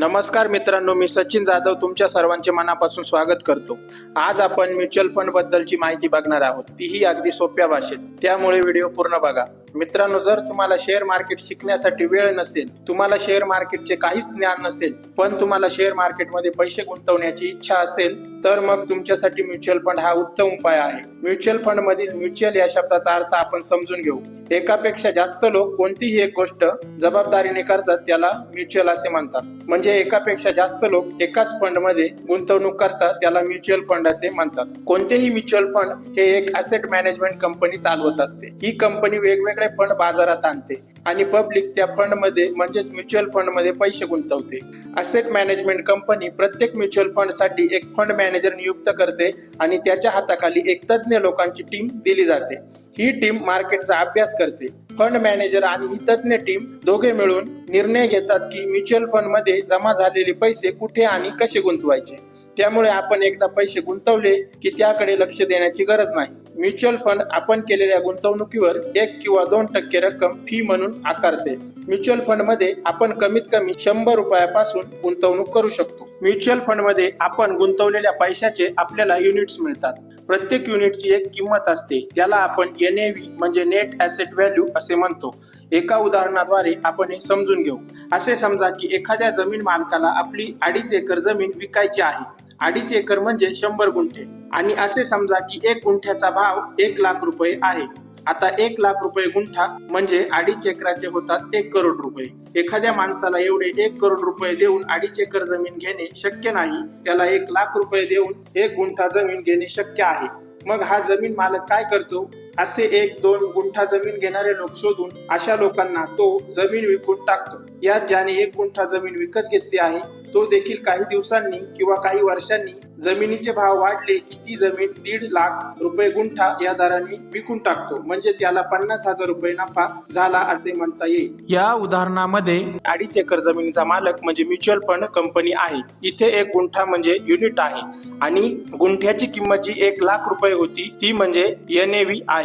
नमस्कार मित्रांनो, मी सचिन जाधव तुमच्या सर्वांचे मनापासून स्वागत करतो। आज आपण म्युच्युअल फंड बद्दलची माहिती बघणार आहोत, तीही अगदी सोप्या भाषेत, त्यामुळे व्हिडिओ पूर्ण बघा। मित्रांनो, जर तुम्हाला शेअर मार्केट शिकण्यासाठी वेळ नसेल, तुम्हाला शेअर मार्केटचे काहीच ज्ञान नसेल, पण तुम्हाला शेअर मार्केटमध्ये पैसे गुंतवण्याची इच्छा असेल, तर मग तुमच्यासाठी म्युच्युअल फंड हा उत्तम उपाय आहे। म्युच्युअल फंड मधील म्युच्युअल या शब्दाचा अर्थ आपण समजून घेऊ। एकापेक्षा जास्त लोक कोणतीही एक गोष्ट जबाबदारीने करतात, त्याला म्युच्युअल असे म्हणतात। म्हणजे एकापेक्षा जास्त लोक एकाच फंड मध्ये गुंतवणूक करतात, त्याला म्युच्युअल फंड असे म्हणतात। कोणतेही म्युच्युअल फंड हे एक ॲसेट मॅनेजमेंट कंपनी चालवत असते। ही कंपनी वेगवेगळे फंड बाजारात आणते आणि पब्लिक त्या फंड मध्ये म्हणजेच म्युच्युअल फंड मध्ये पैसे गुंतवते। ॲसेट मॅनेजमेंट कंपनी प्रत्येक म्युच्युअल फंड साठी एक फंड मॅनेजर नियुक्त करते आणि त्याच्या हाताखाली एक तज्ञ लोकांची टीम दिली जाते। ही टीम मार्केटचा अभ्यास करते। फंड मॅनेजर आणि ही तज्ञ टीम दोघे मिळून निर्णय घेतात की म्युच्युअल फंड मध्ये जमा झालेले पैसे कुठे आणि कसे गुंतवायचे। त्यामुळे आपण एकदा पैसे गुंतवले की त्याकडे लक्ष देण्याची गरज नाही। म्युच्युअल फंड आपण केलेल्या गुंतवणुकीवर 1 किंवा 2% रक्कम फी म्हणून आकारते। म्युच्युअल फंड मध्ये आपण कमीत कमी 100 रुपयापासून गुंतवणूक करू शकतो। म्युच्युअल फंड मध्ये आपण गुंतवलेल्या पैशाचे आपल्याला युनिट्स मिळतात। प्रत्येक युनिटची एक किंमत असते, त्याला आपण NAV म्हणजे नेट ॲसेट व्हॅल्यू असे म्हणतो। एका उदाहरणाद्वारे आपण हे समजून घेऊ। असे समजा की एखाद्या जमीन मालकाला आपली 2.5 एकर जमीन विकायची आहे। 2.5 एकर म्हणजे 100 गुंठे आणि असे समजा की 1 गुंठ्याचा भाव 1 लाख रुपये आहे। आता 1 लाख रुपये गुंठा म्हणजे 2.5 एकराचे होतात 1 करोड रुपये। एखाद्या माणसाला एवढे 1 करोड रुपये देऊन 2.5 एकर जमीन घेणे शक्य नाही, त्याला 1 लाख रुपये देऊन 1 गुंठा जमीन घेणे शक्य आहे। मग हा जमीन मालक काय करतो? असे 1-2 गुंठा जमीन घेणारे लोक शोधून अशा लोकांना तो जमीन विकून टाकतो। यात ज्याने 1 गुंठा जमीन विकत घेतली आहे, तो देखील काही दिवसांनी किंवा काही वर्षांनी जमिनीचे भाव वाढले की ती जमीन 1.5 लाख रुपये गुंठा या दराने विकून टाकतो। म्हणजे त्याला 50,000 रुपये नफा झाला असे म्हणता येईल। या उदाहरणामध्ये 2.5 एकर जमिनीचा मालक म्हणजे म्युच्युअल फंड कंपनी आहे। इथे 1 गुंठा म्हणजे युनिट आहे आणि गुंठ्याची किंमत जी 1 लाख रुपये होती ती म्हणजे NAV आहे।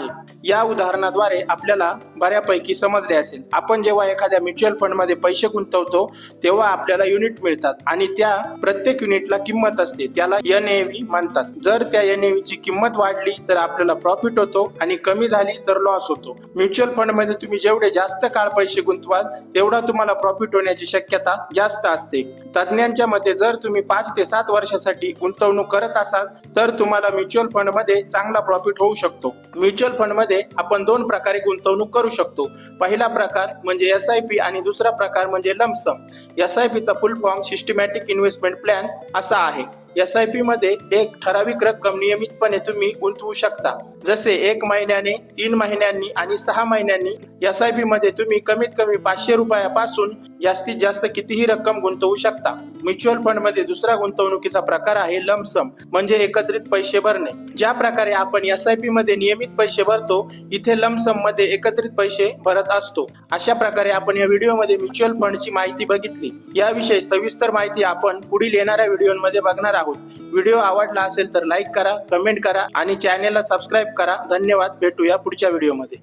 या उदाहरणाद्वारे आपल्याला बऱ्यापैकी समजले असेल। आपण जेव्हा एखाद्या म्युच्युअल फंड मध्ये पैसे गुंतवतो तेव्हा आपल्याला युनिट मिळतात आणि त्या प्रत्येक युनिटला किंमत असते, त्याला NAV म्हणतात। जर त्या NAV ची किंमत वाढली तर आपल्याला प्रॉफिट होतो आणि कमी झाली तर लॉस होतो। म्युच्युअल फंड मध्ये तुम्ही जेवढे जास्त काळ पैसे गुंतवाल तेवढा तुम्हाला प्रॉफिट होण्याची शक्यता जास्त असते। तज्ञांच्या मते जर तुम्ही 5 ते 7 वर्षासाठी गुंतवणूक करत असाल तर तुम्हाला म्युच्युअल फंड मध्ये चांगला प्रॉफिट होऊ शकतो। म्युच्युअल फंड मध्ये आपण 2 प्रकारे गुंतवणूक करू शकतो। पहिला प्रकार म्हणजे SIP आणि दुसरा प्रकार म्हणजे लंप सम। SIP चा फुल फॉर्म सिस्टमॅटिक इन्व्हेस्टमेंट प्लॅन असा आहे। SIP मध्ये एक ठराविक रक्कम नियमितपणे तुम्ही गुंतवू शकता, जसे 1 महिन्याने, 3 महिन्यांनी आणि 6 महिन्यांनी। SIP मध्ये तुम्ही कमीत कमी 500 रुपयापासून जास्तीत जास्त कितीही रक्कम गुंतवू शकता। म्युच्युअल फंड मध्ये दुसरा गुंतवणुकीचा प्रकार आहे लंप सम म्हणजे एकत्रित पैसे भरणे। ज्या प्रकारे आपण SIP मध्ये नियमित पैसे भरतो, इथे लंप सम मध्ये एकत्रित पैसे भरत असतो। अशा प्रकारे आपण या व्हिडिओमध्ये म्युच्युअल फंडची माहिती बघितली। याविषयी सविस्तर माहिती आपण पुढील येणाऱ्या व्हिडिओमध्ये बघणार आहोत। व्हिडिओ आवडला असेल तर लाईक करा, कमेंट करा आणि चॅनेलला सबस्क्राईब करा। धन्यवाद, भेटूया पुढच्या व्हिडिओमध्ये।